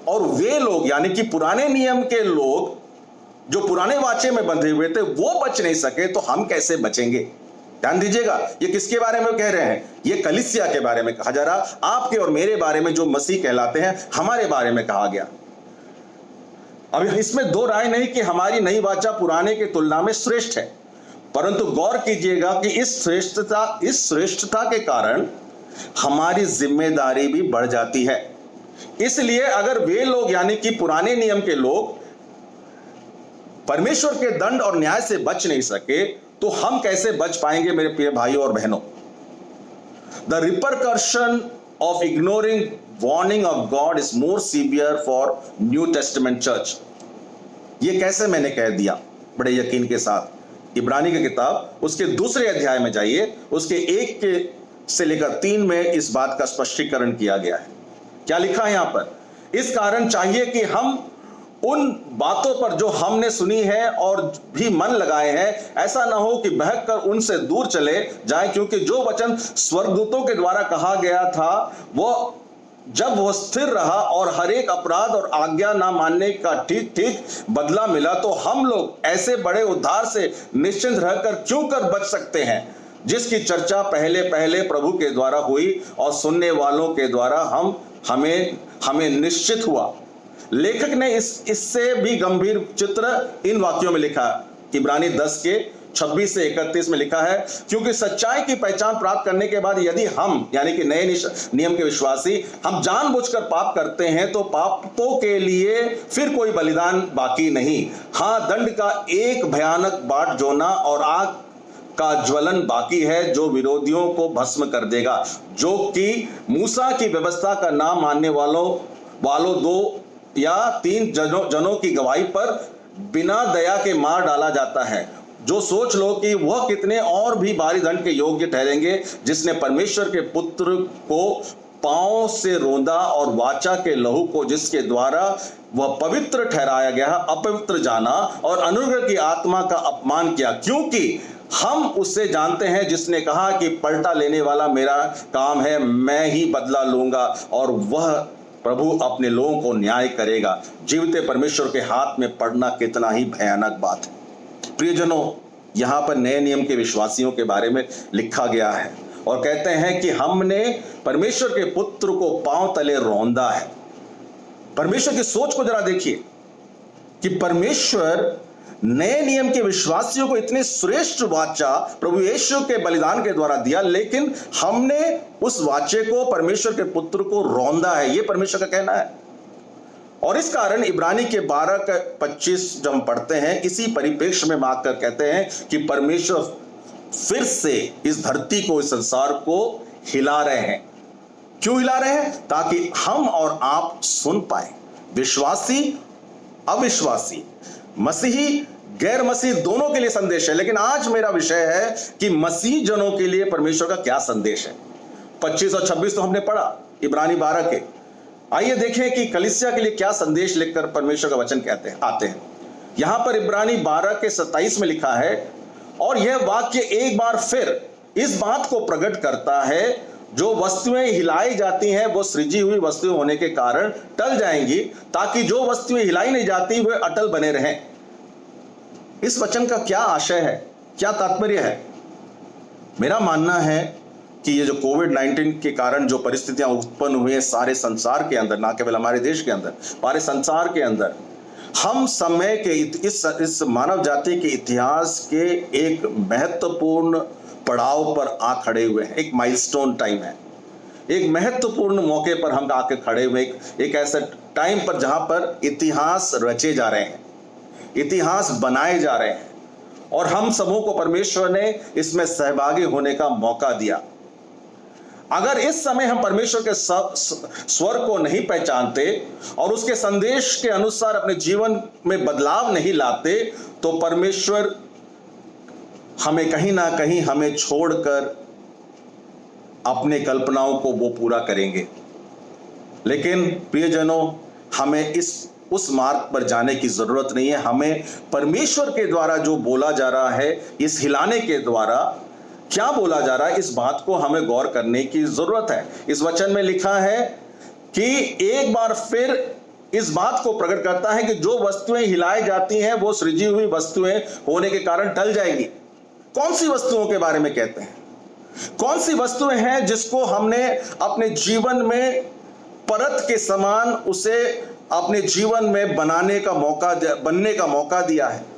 और वे लोग यानी कि पुराने नियम के लोग जो पुराने वाचे में बंधे हुए थे वो बच नहीं सके, तो हम कैसे बचेंगे। ध्यान दीजिएगा, ये किसके बारे में कह रहे हैं, ये कलीसिया के बारे में कहा जा रहा, आपके और मेरे बारे में जो मसीह कहलाते हैं, हमारे बारे में कहा गया। अब इसमें दो राय नहीं कि हमारी नई वाचा पुराने की तुलना में श्रेष्ठ है, परंतु गौर कीजिएगा कि इस श्रेष्ठता के कारण हमारी जिम्मेदारी भी बढ़ जाती है। इसलिए अगर वे लोग यानी कि पुराने नियम के लोग परमेश्वर के दंड और न्याय से बच नहीं सके, तो हम कैसे बच पाएंगे मेरे प्रिय भाइयों और बहनों। The repercussion of ignoring warning of God is more severe for new testament church. ये कैसे मैंने कह दिया बड़े यकीन के साथ। इब्रानी की किताब उसके दूसरे अध्याय में जाइए, उसके 1 से लेकर 3 में इस बात का स्पष्टीकरण किया गया है। क्या लिखा है यहां पर, इस कारण चाहिए कि हम उन बातों पर जो हमने सुनी है और भी मन लगाए हैं, ऐसा ना हो कि बहक कर उनसे दूर चले जाए, क्योंकि जो वचन स्वर्गदूतों के द्वारा कहा गया था वो जब वो स्थिर रहा और हर एक अपराध और आज्ञा ना मानने का ठीक ठीक बदला मिला, तो हम लोग ऐसे बड़े उद्धार से निश्चिंत रहकर क्यों कर बच सकते हैं। जिसकी चर्चा पहले पहले प्रभु के द्वारा हुई और सुनने वालों के द्वारा हमें निश्चित हुआ। लेखक ने इससे भी गंभीर चित्र इन वाक्यों में लिखा। इब्रानी 10 के 26 से 31 में लिखा है, क्योंकि सच्चाई की पहचान प्राप्त करने के बाद यदि हम यानी कि नए नियम के विश्वासी हम जानबूझकर पाप करते हैं तो पापों के लिए फिर कोई बलिदान बाकी नहीं। हाँ, दंड का एक भयानक बाट जोना और आग का ज्वलन बाकी है जो विरोधियों को भस्म कर देगा, जो कि मूसा की व्यवस्था का नाम मानने वालों 2 या 3 जनों की गवाही पर बिना दया के मार डाला जाता है। जो सोच लो कि वह कितने और भी भारी दंड के योग्य ठहरेंगे, जिसने परमेश्वर के पुत्र को पांव से रोंदा और वाचा के लहू को जिसके द्वारा वह पवित्र ठहराया गया अपवित्र जाना और अनुग्रह की आत्मा का अपमान किया। क्योंकि हम उससे जानते हैं जिसने कहा कि पलटा लेने वाला मेरा काम है, मैं ही बदला लूंगा और वह प्रभु अपने लोगों को न्याय करेगा। जीवते परमेश्वर के हाथ में पड़ना कितना ही भयानक बात है। प्रियजनों, यहां पर नए नियम के विश्वासियों के बारे में लिखा गया है और कहते हैं कि हमने परमेश्वर के पुत्र को पांव तले रौंदा है। परमेश्वर की सोच को जरा देखिए कि परमेश्वर नए नियम के विश्वासियों को इतनी श्रेष्ठ वाचा प्रभु यीशु के बलिदान के द्वारा दिया, लेकिन हमने उस वाचे को परमेश्वर के पुत्र को रौंदा है, यह परमेश्वर का कहना है। और इस कारण इब्रानी के 12 का 25 जब हम पढ़ते हैं, इसी परिप्रेक्ष्य में मांगकर कहते हैं कि परमेश्वर फिर से इस धरती को, इस संसार को हिला रहे हैं। क्यों हिला रहे हैं? ताकि हम और आप सुन पाए। विश्वासी, अविश्वासी, मसीही, गैर मसीह दोनों के लिए संदेश है। लेकिन आज मेरा विषय है कि मसीह जनों के लिए परमेश्वर का क्या संदेश है। 25 और 26 तो हमने पढ़ा इब्रानी 12 के। आइए देखें कि कलीसिया के लिए क्या संदेश लेकर परमेश्वर का वचन आते हैं। यहां पर इब्रानी 12 के 27 में लिखा है, और यह वाक्य एक बार फिर इस बात को प्रकट करता है, जो वस्तुएं हिलाई जाती हैं वो सृजी हुई वस्तुएं होने के कारण टल जाएंगी, ताकि जो वस्तुएं हिलाई नहीं जाती वे अटल बने रहें। इस वचन का क्या आशय है, क्या तात्पर्य है? मेरा मानना है कि ये जो कोविड-19 के कारण जो परिस्थितियां उत्पन्न हुई हैं सारे संसार के अंदर, ना केवल हमारे देश के अंदर, सारे संसार के अंदर, हम समय के इस मानव जाति के इतिहास के एक महत्वपूर्ण पड़ाव पर आ खड़े हुए हैं। एक माइलस्टोन टाइम है, एक महत्वपूर्ण मौके पर हम आके खड़े हुए, एक ऐसा टाइम पर जहां पर इतिहास रचे जा रहे हैं, इतिहास बनाए जा रहे हैं, और हम सबों को परमेश्वर ने इसमें सहभागी होने का मौका दिया। अगर इस समय हम परमेश्वर के स्वर को नहीं पहचानते और उसके संदेश के अनुसार अपने जीवन में बदलाव नहीं लाते, तो परमेश्वर हमें कहीं ना कहीं हमें छोड़कर अपने कल्पनाओं को वो पूरा करेंगे। लेकिन प्रियजनों, हमें उस मार्ग पर जाने की जरूरत नहीं है। हमें परमेश्वर के द्वारा जो बोला जा रहा है, इस हिलाने के द्वारा क्या बोला जा रहा है, इस बात को हमें गौर करने की जरूरत है। इस वचन में लिखा है कि एक बार फिर इस बात को प्रकट करता है कि जो वस्तुएं हिलाई जाती हैं वो सृजी हुई वस्तुएं होने के कारण टल जाएगी। कौन सी वस्तुओं के बारे में कहते हैं? कौन सी वस्तुएं हैं जिसको हमने अपने जीवन में परत के समान उसे अपने जीवन में बनने का मौका दिया है?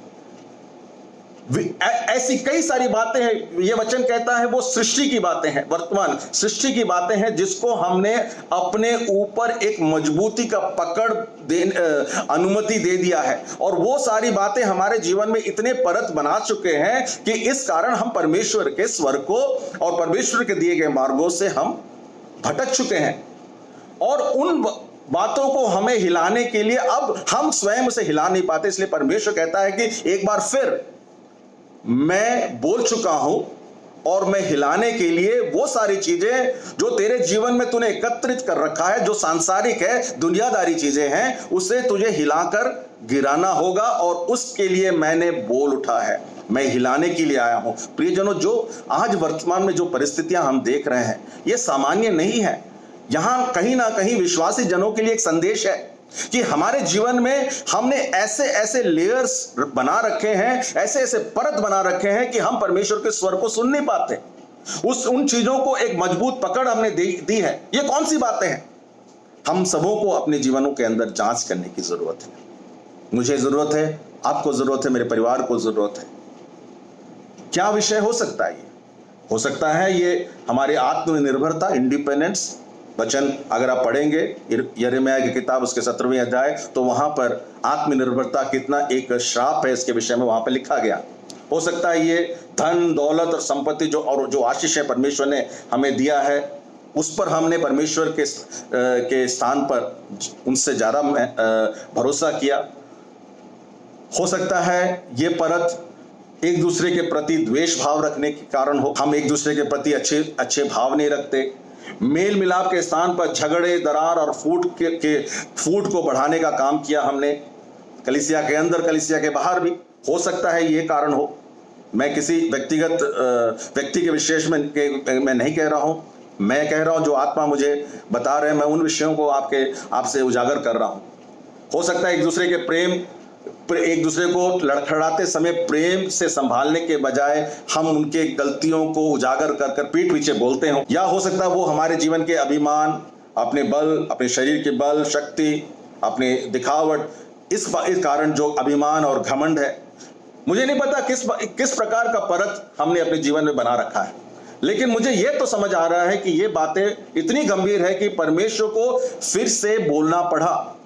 ऐसी कई सारी बातें हैं। ये वचन कहता है वो सृष्टि की बातें हैं, वर्तमान सृष्टि की बातें हैं, जिसको हमने अपने ऊपर एक मजबूती का अनुमति दे दिया है, और वो सारी बातें हमारे जीवन में इतने परत बना चुके हैं कि इस कारण हम परमेश्वर के स्वर को और परमेश्वर के दिए गए मार्गों से हम भटक चुके हैं। और उन बातों को हमें हिलाने के लिए अब हम स्वयं उसे हिला नहीं पाते, इसलिए परमेश्वर कहता है कि एक बार फिर मैं बोल चुका हूं और मैं हिलाने के लिए वो सारी चीजें जो तेरे जीवन में तूने एकत्रित कर रखा है, जो सांसारिक है, दुनियादारी चीजें हैं, उसे तुझे हिलाकर गिराना होगा, और उसके लिए मैंने बोल उठा है। मैं हिलाने के लिए आया हूं। प्रियजनों, जो आज वर्तमान में जो परिस्थितियां हम देख रहे हैं, ये सामान्य नहीं है। यहां कहीं ना कहीं विश्वासी जनों के लिए एक संदेश है। कि हमारे जीवन में हमने ऐसे ऐसे लेयर्स बना रखे हैं, ऐसे ऐसे परत बना रखे हैं कि हम परमेश्वर के स्वर को सुन नहीं पाते। उन चीजों को एक मजबूत पकड़ हमने दी है। ये कौन सी बातें हैं? हम सबों को अपने जीवनों के अंदर जांच करने की जरूरत है। मुझे जरूरत है, आपको जरूरत है, मेरे परिवार को जरूरत है। क्या विषय हो सकता है? ये हो सकता है ये हमारी आत्मनिर्भरता, इंडिपेंडेंस। वचन अगर आप पढ़ेंगे यिर्मयाह की किताब उसके 17वें अध्याय, तो वहां पर आत्मनिर्भरता कितना एक श्राप है इसके विषय में वहां पर लिखा गया। हो सकता है ये धन दौलत और संपत्ति जो आशीष है परमेश्वर ने हमें दिया है, उस पर हमने परमेश्वर के स्थान पर उनसे ज्यादा भरोसा किया। हो सकता है ये परत एक दूसरे के प्रति द्वेष भाव रखने के कारण हो। हम एक दूसरे के प्रति अच्छे भाव नहीं रखते। मेल मिलाप के स्थान पर झगड़े, दरार और फूट को बढ़ाने का काम किया हमने, कलीसिया के अंदर, कलीसिया के बाहर भी। हो सकता है ये कारण हो। मैं किसी व्यक्ति के विशेष में मैं नहीं कह रहा हूं, मैं कह रहा हूं जो आत्मा मुझे बता रहे हैं, मैं उन विषयों को आपसे उजागर कर रहा हूं। हो सकता है एक दूसरे को लड़खड़ाते समय प्रेम से संभालने के बजाय हम उनके गलतियों को उजागर कर पीठ पीछे बोलते हो। या हो सकता है वो हमारे जीवन के अभिमान, अपने बल, अपने शरीर के बल, शक्ति, अपने दिखावट, इस कारण जो अभिमान और घमंड है, मुझे नहीं पता किस प्रकार का परत हमने अपने जीवन में बना रखा है। लेकिन मुझे यह तो समझ आ रहा है कि ये बातें इतनी गंभीर है कि परमेश्वर को फिर से बोलना पड़ा।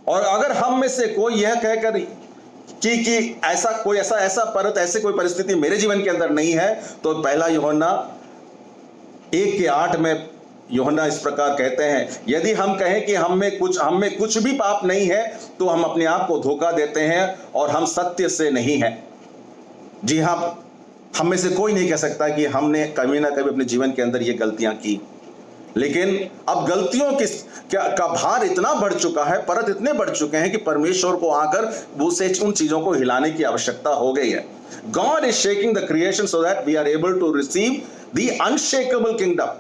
और अगर हम में से कोई यह कहकर कि ऐसा परत, ऐसे कोई परिस्थिति मेरे जीवन के अंदर नहीं है, तो पहला यूहन्ना 1:8 में यूहन्ना इस प्रकार कहते हैं, यदि हम कहें कि हम में कुछ भी पाप नहीं है तो हम अपने आप को धोखा देते हैं और हम सत्य से नहीं हैं। जी हाँ, हम में से कोई नहीं कह सकता कि हमने कभी ना कभी अपने जीवन के अंदर ये गलतियां की। लेकिन अब गलतियों का भार इतना बढ़ चुका है, परत इतने बढ़ चुके हैं कि परमेश्वर को आकर उन चीजों को हिलाने की आवश्यकता हो गई है। God is shaking the creation so that we are able to receive the unshakable kingdom।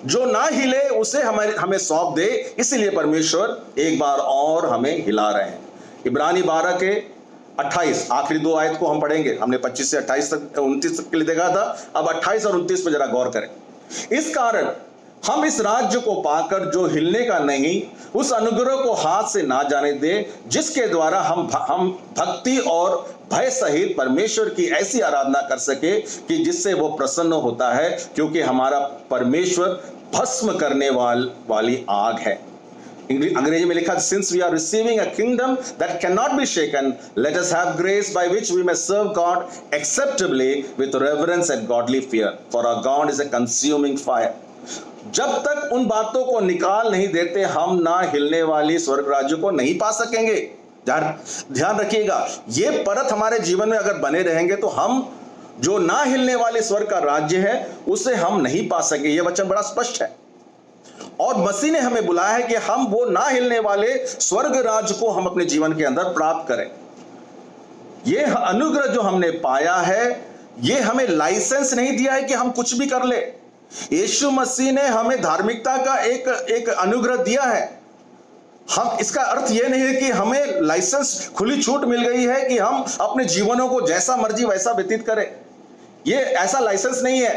जो ना हिले उसे हमें सौंप दे, इसीलिए परमेश्वर एक बार और हमें हिला रहे हैं। इब्रानी 12:28 आखिरी 2 आयत को हम पढ़ेंगे। हमने 25 से 28 तक 29 तक के लिए देखा था, अब 28 और 29 पे जरा गौर करें। इस कारण हम इस राज्य को पाकर जो हिलने का नहीं, उस अनुग्रह को हाथ से ना जाने दे, जिसके द्वारा हम भक्ति और भय सहित परमेश्वर की ऐसी आराधना कर सके कि जिससे वो प्रसन्न होता है, क्योंकि हमारा परमेश्वर भस्म करने वाली आग है। अंग्रेजी में लिखा, since we are receiving a kingdom that cannot be shaken, let us have grace by which we may serve God acceptably with reverence and godly fear, for our God is a consuming fire। जब तक उन बातों को निकाल नहीं देते, हम ना हिलने वाली स्वर्ग राज्य को नहीं पा सकेंगे। ध्यान रखिएगा, ये परत हमारे जीवन में अगर बने रहेंगे तो हम जो ना हिलने वाले स्वर्ग का राज्य है उसे हम नहीं पा सकेंगे। ये वचन बड़ा स्पष्ट है और मसीह ने हमें बुलाया है कि हम वो ना हिलने वाले स्वर्ग राज्य को हम अपने जीवन के अंदर प्राप्त करें। ये अनुग्रह जो हमने पाया है, ये हमें लाइसेंस नहीं दिया है कि हम कुछ भी कर ले। यीशु मसीह ने हमें धार्मिकता का एक अनुग्रह दिया है। हम, इसका अर्थ यह नहीं है कि हमें लाइसेंस, खुली छूट मिल गई है कि हम अपने जीवनों को जैसा मर्जी वैसा व्यतीत करें। ये ऐसा लाइसेंस नहीं है।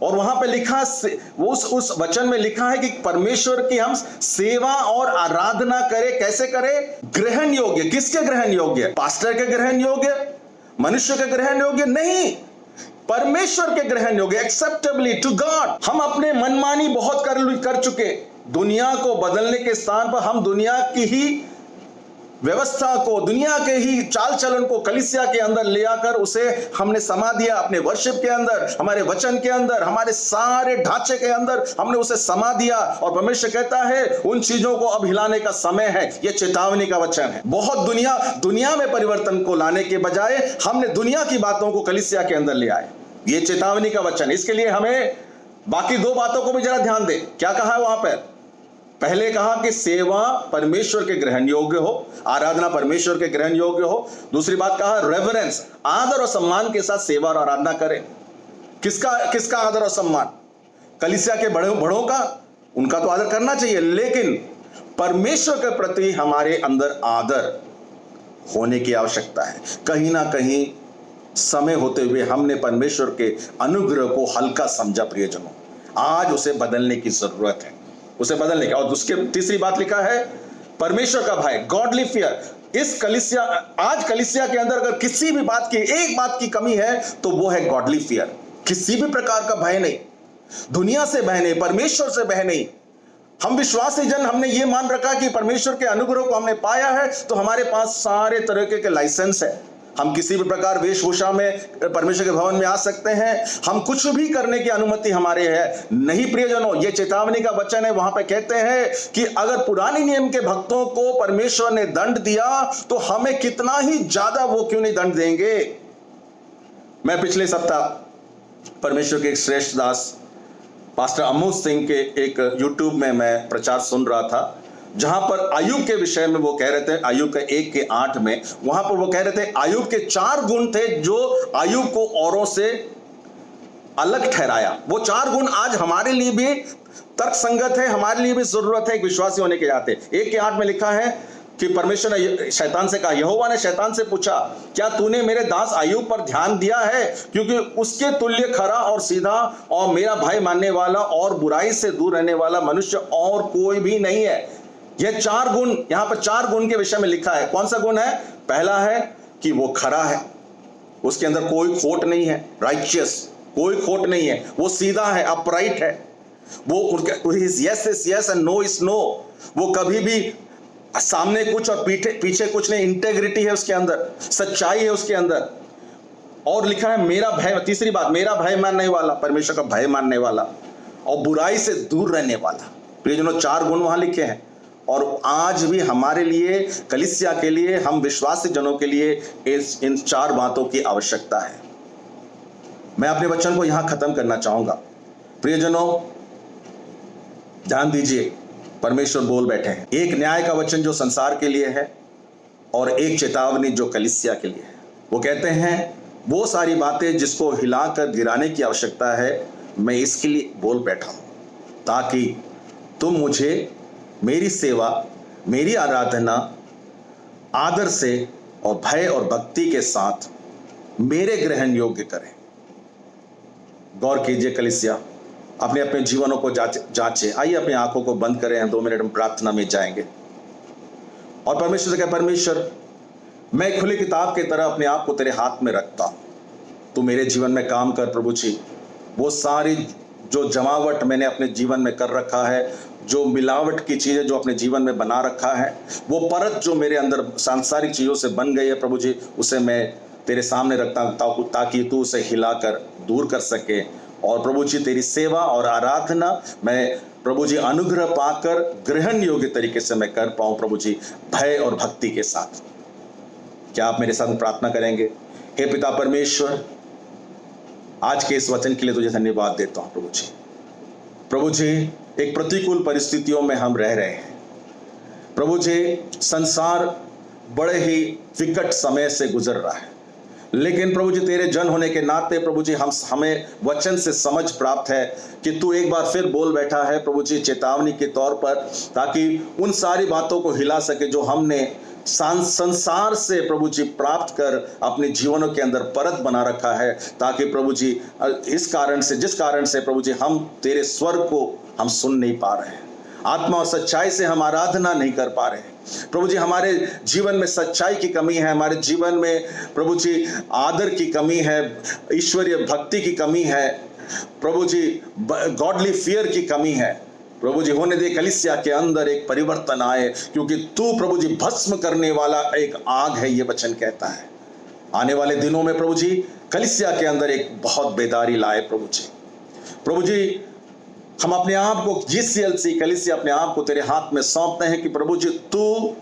और वहां पे लिखा, वो उस वचन में लिखा है कि परमेश्वर की हम सेवा और आराधना करें। कैसे करें? ग्रहण योग्य। किसके ग्रहण योग्य? पास्टर के ग्रहण योग्य? मनुष्य के ग्रहण योग्य नहीं, परमेश्वर के ग्रहण योग्य, एक्सेप्टेबली टू गॉड। हम अपने मनमानी बहुत कर चुके। दुनिया को बदलने के स्थान पर हम दुनिया की ही व्यवस्था को, दुनिया के ही चाल चलन को कलीसिया के अंदर ले आकर उसे हमने समा दिया। अपने वर्शिप के अंदर, हमारे वचन के अंदर, हमारे सारे ढांचे के अंदर हमने उसे समा दिया। और परमेश्वर कहता है उन चीजों को अब हिलाने का समय है। यह चेतावनी का वचन है। बहुत दुनिया में परिवर्तन को लाने के बजाय हमने दुनिया की बातों को कलीसिया के अंदर ले आए। ये चेतावनी का वचन। इसके लिए हमें बाकी 2 बातों को भी जरा ध्यान दें। क्या कहा है वहां पर? पहले कहा कि सेवा परमेश्वर के ग्रहण योग्य हो, आराधना परमेश्वर के ग्रहण योग्य हो। दूसरी बात कहा रेवरेंस, आदर और सम्मान के साथ सेवा और आराधना करें। किसका आदर और सम्मान? कलीसिया के बड़ों का, उनका तो आदर करना चाहिए, लेकिन परमेश्वर के प्रति हमारे अंदर आदर होने की आवश्यकता है। कहीं ना कहीं समय होते हुए हमने परमेश्वर के अनुग्रह को हल्का समझा प्रियजनों। आज उसे बदलने की जरूरत है, उसे बदलने की। और उसके तीसरी बात लिखा है परमेश्वर का भय, गॉडली फियर। इस कलीसिया, आज कलीसिया के अंदर अगर किसी भी बात की, एक बात की कमी है तो वो है गॉडली फियर। किसी भी प्रकार का भय नहीं, दुनिया से भय नहीं, परमेश्वर से भय नहीं। हम विश्वासी जन हमने ये मान रखा कि परमेश्वर के अनुग्रह को हमने पाया है तो हमारे पास सारे तरह के लाइसेंस है। हम किसी भी प्रकार वेशभूषा में परमेश्वर के भवन में आ सकते हैं, हम कुछ भी करने की अनुमति हमारे है नहीं। प्रियजनों, ये चेतावनी का वचन है, वहां पे कहते हैं कि अगर पुराने नियम के भक्तों को परमेश्वर ने दंड दिया तो हमें कितना ही ज्यादा वो क्यों नहीं दंड देंगे। मैं पिछले सप्ताह परमेश्वर के एक श्रेष्ठ दास पास्टर अमोद सिंह के एक यूट्यूब में मैं प्रचार सुन रहा था, जहां पर आयुब के विषय में वो कह रहे थे, आयुब के 1:8 में, वहां पर वो कह रहे थे आयुब के 4 गुण थे जो आयुब को औरों से अलग ठहराया। वो 4 गुण आज हमारे लिए भी तर्क संगत है, हमारे लिए भी जरूरत है एक विश्वासी होने के नाते। 1:8 में लिखा है कि परमेश्वर ने शैतान से कहा, यहोवा ने शैतान से पूछा, क्या तूने मेरे दास आयुब पर ध्यान दिया है, क्योंकि उसके तुल्य खरा और सीधा और मेरा भय मानने वाला और बुराई से दूर रहने वाला मनुष्य और कोई भी नहीं है। यह 4 गुण, यहां पर 4 गुण के विषय में लिखा है। कौन सा गुण है? पहला है कि वो खरा है, उसके अंदर कोई खोट नहीं है, राइचियस, कोई खोट नहीं है, वो सीधा है, अपराइट है, वो yes is yes and no is no, वो कभी भी सामने कुछ और पीछे कुछ नहीं, इंटेग्रिटी है उसके अंदर, सच्चाई है उसके अंदर। और लिखा है मेरा भय, तीसरी बात, मेरा भय मानने वाला, परमेश्वर का भय मानने वाला और बुराई से दूर रहने वाला। प्रियजनों, 4 गुण वहां लिखे हैं और आज भी हमारे लिए, कलीसिया के लिए, हम विश्वासी जनों के लिए इन 4 बातों की आवश्यकता है। मैं अपने वचन को यहां खत्म करना चाहूंगा। प्रियजनों, ध्यान दीजिए, परमेश्वर बोल बैठे हैं। एक न्याय का वचन जो संसार के लिए है और एक चेतावनी जो कलीसिया के लिए है। वो कहते हैं वो सारी बातें जिसको हिलाकर गिराने की आवश्यकता है, मैं इसके लिए बोल बैठा हूं, ताकि तुम मुझे मेरी सेवा, मेरी आराधना आदर से और भय और भक्ति के साथ मेरे ग्रहण योग्य करें। गौर कीजिए कलीसिया, अपने अपने जीवनों को जांचे। आइए अपनी आंखों को बंद करें, हम 2 मिनट में प्रार्थना में जाएंगे और परमेश्वर से कहें, परमेश्वर, मैं खुली किताब की तरह अपने आप को तेरे हाथ में रखता हूं, तू मेरे जीवन में काम कर प्रभु जी। वो सारी जो जमावट मैंने अपने जीवन में कर रखा है, जो मिलावट की चीजें जो अपने जीवन में बना रखा है, वो परत जो मेरे अंदर सांसारिक चीजों से बन गई है प्रभु जी, उसे मैं तेरे सामने रखता हूं, ताकि तू उसे हिलाकर दूर कर सके। और प्रभु जी, तेरी सेवा और आराधना मैं प्रभु जी अनुग्रह पाकर ग्रहण योग्य तरीके से मैं कर पाऊं प्रभु जी, भय और भक्ति के साथ। क्या आप मेरे साथ प्रार्थना करेंगे? हे पिता परमेश्वर, आज के इस वचन के लिए तुझे धन्यवाद देता हूं प्रभु जी। प्रभु जी, एक प्रतिकूल परिस्थितियों में हम रह रहे हैं प्रभु जी, संसार बड़े ही विकट समय से गुजर रहा है, लेकिन प्रभु जी तेरे जन होने के नाते प्रभु जी हमें वचन से समझ प्राप्त है कि तू एक बार फिर बोल बैठा है प्रभु जी, चेतावनी के तौर पर, ताकि उन सारी बातों को हिला सके जो हमने संसार से प्रभु जी प्राप्त कर अपने जीवनों के अंदर परत बना रखा है, ताकि प्रभु जी इस कारण से, जिस कारण से प्रभु जी हम तेरे स्वर को हम सुन नहीं पा रहे हैं, आत्मा और सच्चाई से हम आराधना नहीं कर पा रहे हैं प्रभु जी, हमारे जीवन में सच्चाई की कमी है, हमारे जीवन में प्रभु जी आदर की कमी है, ईश्वरीय भक्ति की कमी है प्रभु जी, गॉडली फियर की कमी है प्रभु जी। होने दे कलीसिया के अंदर एक परिवर्तन आए, क्योंकि तू प्रभु जी भस्म करने वाला एक आग है, ये वचन कहता है। आने वाले दिनों में प्रभु जी कलीसिया के अंदर एक बहुत बेदारी लाए प्रभु जी। प्रभु जी, हम अपने आप को GCLC कलीसिया अपने आप को तेरे हाथ में सौंपते हैं कि प्रभु जी तू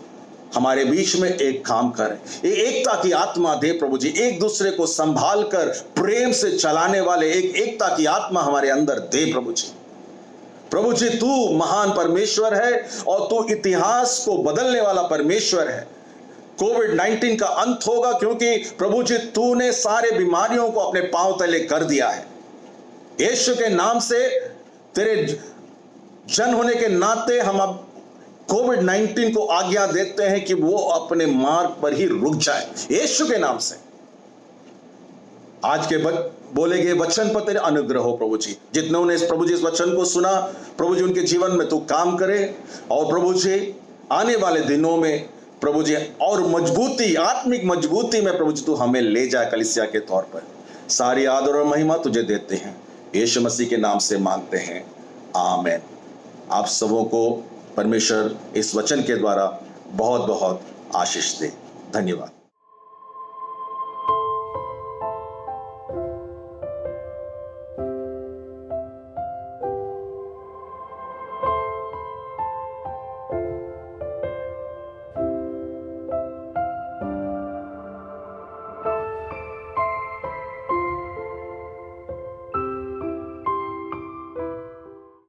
हमारे बीच में एक काम कर, एकता की आत्मा दे प्रभु जी, एक दूसरे को संभाल कर प्रेम से चलाने वाले एक एकता की आत्मा हमारे अंदर दे प्रभु जी। प्रभु जी, तू महान परमेश्वर है और तू इतिहास को बदलने वाला परमेश्वर है। कोविड-19 का अंत होगा, क्योंकि प्रभु जी तूने सारे बीमारियों को अपने पांव तले कर दिया है। यीशु के नाम से तेरे जन होने के नाते हम अब कोविड-19 को आज्ञा देते हैं कि वो अपने मार्ग पर ही रुक जाए यीशु के नाम से। आज के बोले गए वचन पर तेरे अनुग्रह हो प्रभु जी। जितने ने प्रभु जी इस वचन को सुना, प्रभु जी उनके जीवन में तू काम करे, और प्रभु जी आने वाले दिनों में प्रभु जी और मजबूती, आत्मिक मजबूती में प्रभु जी तू हमें ले जाए कलीसिया के तौर पर। सारी आदर और महिमा तुझे देते हैं, यीशु मसीह के नाम से मांगते हैं, आमीन। आप सबों को परमेश्वर इस वचन के द्वारा बहुत बहुत आशीष दे। धन्यवाद।